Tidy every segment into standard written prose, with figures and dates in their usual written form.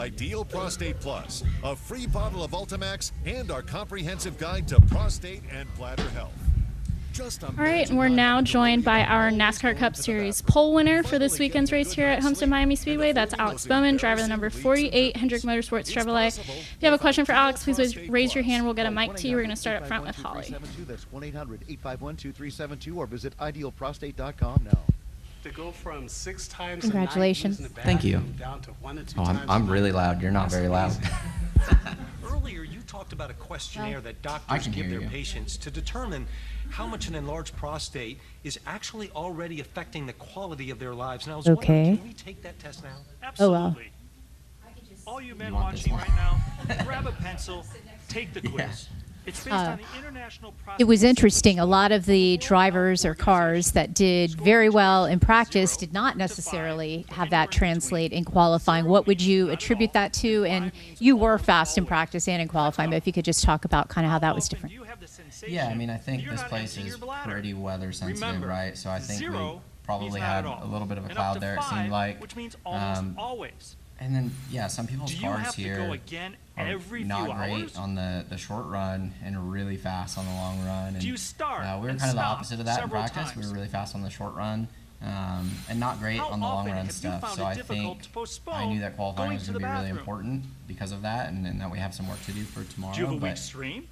Ideal Prostate Plus, a free bottle of Ultimax, and our comprehensive guide to prostate and bladder health. All right, and we're now joined by our NASCAR Cup Series pole winner for this weekend's race here at Homestead-Miami Speedway. That's Alex Bowman, driver of the number 48 Hendrick Motorsports Chevrolet. If you have a question for Alex, please raise your hand. We'll get a mic to you. We're going to start up front with Holly. That's 1-800-851-2372 or visit idealprostate.com now. To go from 6 times Congratulations. a night Thank you. down to 1 to 2 Oh, times I'm a really night. loud. You're not very loud. Earlier, you talked about a questionnaire that doctors can give hear their you. patients to determine how much an enlarged prostate is actually already affecting the quality of their lives. And I was Okay. wondering, can we take that test now? Oh, wow. Absolutely. All you men You want this watching one? right now, grab a pencil, take the quiz. Yeah. It's based on the International Prostate It was Society interesting. A lot of the drivers or cars that did very well in practice did not necessarily have that translate in qualifying. What would you attribute that to? And you were fast in practice and in qualifying, but if you could just talk about kind of how that was different. Yeah, I mean, I think this place is pretty weather sensitive, right? So I think we probably had a little bit of a cloud there, it seemed like. Which means almost always. And then, yeah, some people's Do you cars have to here go again are every few not great hours? on the short run and really fast on the long run. And, Do you start we were and kind of the stop opposite of that in several practice. We times? were really fast on the short run and not great How on the long often run have you stuff. found So it I difficult think to postpone I knew that qualifying going was to going to the be really bathroom? important because of that, and that we have some work to do for tomorrow. Do you have a but, weak stream?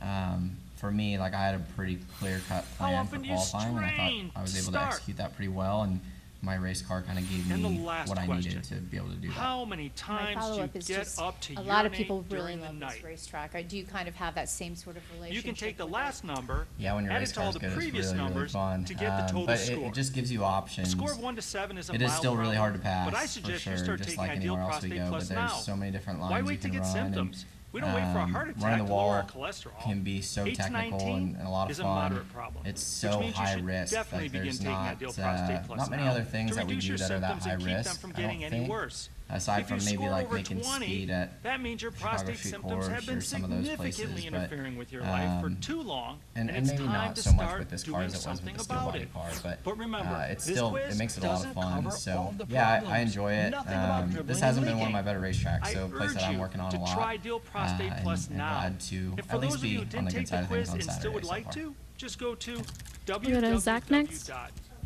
for me, like I had a pretty clear-cut How plan for often do you qualifying, and I strain thought I was to able to start? execute that pretty well. And my race car kind of gave And the me last what I question. needed to be able to do that. How many My times do you follow-up is get just up to a lot of urinate people really during the love night? this racetrack. Do you kind of have that same sort of relationship? You can take the with last number, Yeah, when your add race it to all car is the good, it's previous really, really numbers fun. to get the total but score. it just gives you options. A score of 1 to 7 is a It is mild still really hard to problem, pass, but I for suggest sure, you start just taking like Ideal anywhere else we Prostate go. Plus But there's now. so many different Why lines wait you to can get run. symptoms? We don't wait for a heart Running attack the to lower our wall cholesterol. can be so 8 to technical 19 and a lot of is a fun. moderate problem, It's which so means you high should risk. definitely Like begin there's taking not Ideal Prostate Plus not many now other things to that we reduce do your that are that symptoms high and keep them risk. from I getting don't any think. worse. Aside If you from maybe score like over making 20, speed at that means your Chicago prostate Street symptoms have Course been or some of those significantly places, but, interfering with your life for too long, and it's maybe time not to so much start with this car doing as it was with something the steel about body it. car, but remember, it's this still quiz it makes it a lot of doesn't fun. cover So all the yeah, I problems. enjoy it. Nothing about This dribbling hasn't and been one of my leaking. better racetracks, so I a place that urge I'm you working on to a lot. try Ideal Prostate Plus and now. glad to And for at those least of you be who on didn't the take good side the of things quiz on and still Saturday would so like far. to, just go to go to Zach next.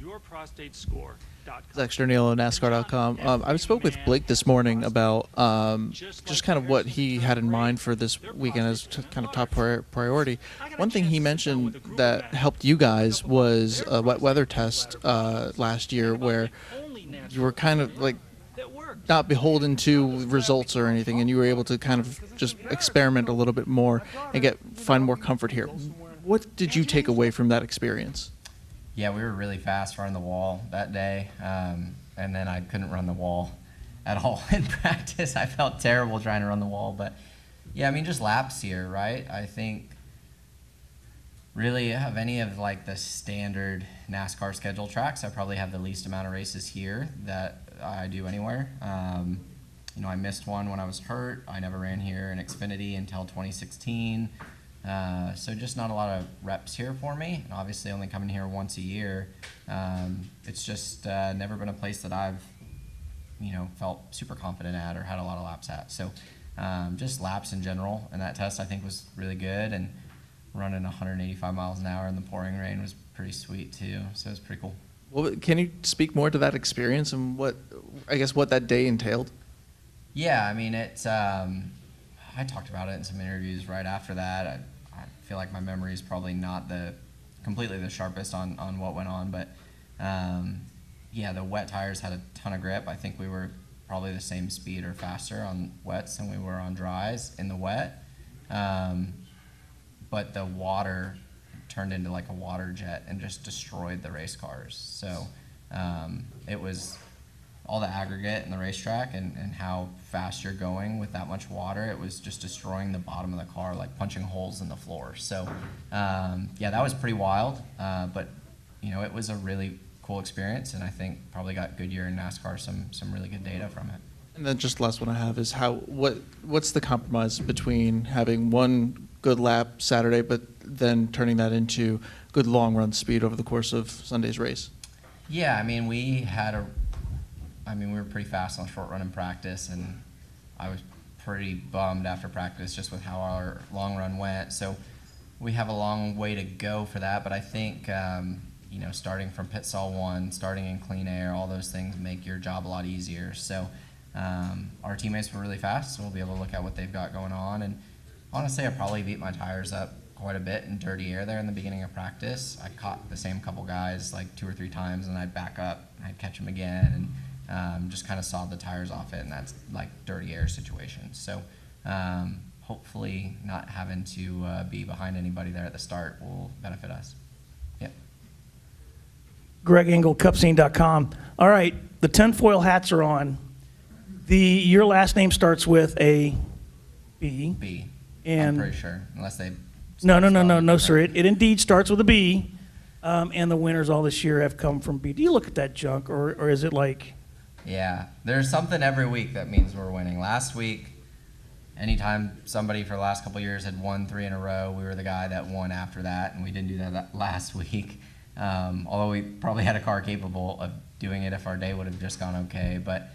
www.yourprostatescore.com. Zach Sterniolo, NASCAR.com. I spoke with Blake this morning about just kind of what he had in mind for this weekend as kind of top priority. One thing he mentioned that helped you guys was a wet weather test last year where you were kind of like not beholden to results or anything, and you were able to kind of just experiment a little bit more and find more comfort here. What did you take away from that experience? Yeah, we were really fast running the wall that day, and then I couldn't run the wall at all in practice. I felt terrible trying to run the wall, but yeah, I mean, just laps here, right? I think really of any of like the standard NASCAR schedule tracks, I probably have the least amount of races here that I do anywhere. You know, I missed one when I was hurt. I never ran here in Xfinity until 2016. So just not a lot of reps here for me, and obviously only coming here once a year. It's just never been a place that I've, you know, felt super confident at or had a lot of laps at. So just laps in general, and that test I think was really good, and running 185 miles an hour in the pouring rain was pretty sweet too. So it was pretty cool. Well, can you speak more to that experience and what that day entailed? Yeah, I mean, it's. I talked about it in some interviews right after that. I feel like my memory is probably not completely the sharpest on what went on, but yeah, the wet tires had a ton of grip. I think we were probably the same speed or faster on wets than we were on dries in the wet, but the water turned into like a water jet and just destroyed the race cars. So it was all the aggregate in the racetrack and how fast you're going with that much water. It was just destroying the bottom of the car, like punching holes in the floor. So yeah, that was pretty wild, but you know, it was a really cool experience, and I think probably got Goodyear and NASCAR some really good data from it. And then just the last one I have is what's the compromise between having one good lap Saturday but then turning that into good long run speed over the course of Sunday's race? Yeah, I mean, we were pretty fast on short run in practice, and I was pretty bummed after practice just with how our long run went. So we have a long way to go for that, but I think you know, starting from pit stall 1, starting in clean air, all those things make your job a lot easier. So our teammates were really fast, so we'll be able to look at what they've got going on. And honestly, I probably beat my tires up quite a bit in dirty air there in the beginning of practice. I caught the same couple guys like 2 or 3 times, and I'd back up and I'd catch them again, and just kind of sawed the tires off it, and that's like dirty air situation. So hopefully not having to be behind anybody there at the start will benefit us. Yep. Greg Engel, cupscene.com. All right, the tinfoil hats are on. Your last name starts with a B. B. And I'm pretty sure, unless they. No, sir. It indeed starts with a B, and the winners all this year have come from B. Do you look at that junk, or is it like? Yeah, there's something every week that means we're winning. Last week, anytime somebody for the last couple of years had won 3 in a row, we were the guy that won after that, and we didn't do that last week. Although we probably had a car capable of doing it if our day would have just gone okay. But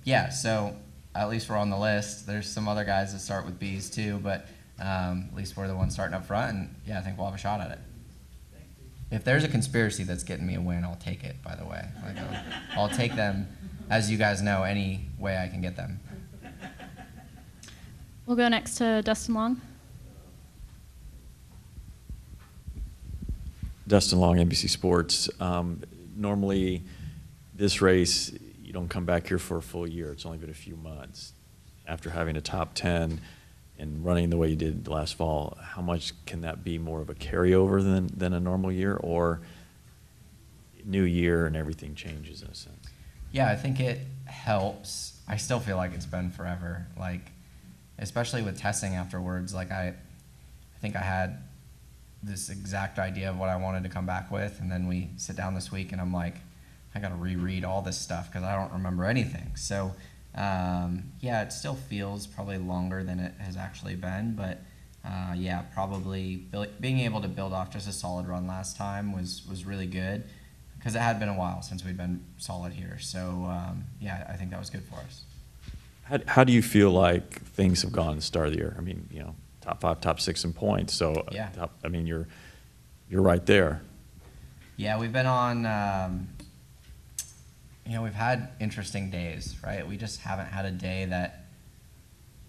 yeah, so at least we're on the list. There's some other guys that start with B's too, but at least we're the ones starting up front, and yeah, I think we'll have a shot at it. If there's a conspiracy that's getting me a win, I'll take it, by the way. Like, I'll take them, as you guys know, any way I can get them. We'll go next to Dustin Long. Dustin Long, NBC Sports. Normally, this race, you don't come back here for a full year. It's only been a few months. After having a top 10 and running the way you did last fall, how much can that be more of a carryover than a normal year, or new year and everything changes in a sense? Yeah, I think it helps. I still feel like it's been forever. Like, especially with testing afterwards, like I think I had this exact idea of what I wanted to come back with, and then we sit down this week and I'm like, I gotta reread all this stuff because I don't remember anything. So yeah, it still feels probably longer than it has actually been, but yeah, probably being able to build off just a solid run last time was really good because it had been a while since we'd been solid here. So yeah, I think that was good for us. How do you feel like things have gone at the start of the year? I mean, you know, top 5, top 6 in points. So yeah, I mean, you're right there. Yeah, we've been on. You know, we've had interesting days, right? We just haven't had a day that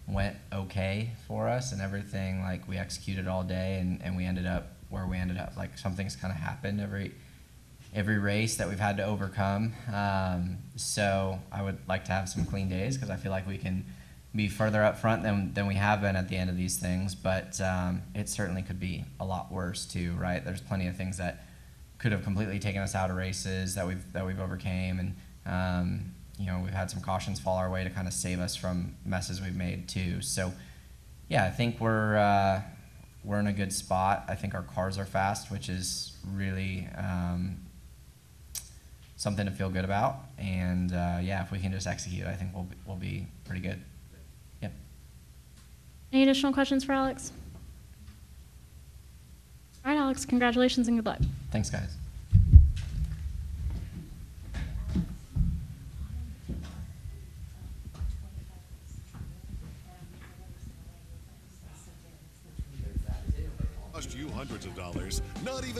went okay for us, and everything, like, we executed all day and we ended up where we ended up. Like, something's kind of happened every race that we've had to overcome. So I would like to have some clean days because I feel like we can be further up front than we have been at the end of these things. But it certainly could be a lot worse too, right? There's plenty of things that could have completely taken us out of races that we've overcame, and you know, we've had some cautions fall our way to kind of save us from messes we've made too. So yeah, I think we're in a good spot. I think our cars are fast, which is really something to feel good about. And yeah, if we can just execute, I think we'll be pretty good. Yep. Any additional questions for Alex? All right, Alex, congratulations and good luck. Thanks, guys. Cost you hundreds of dollars, not even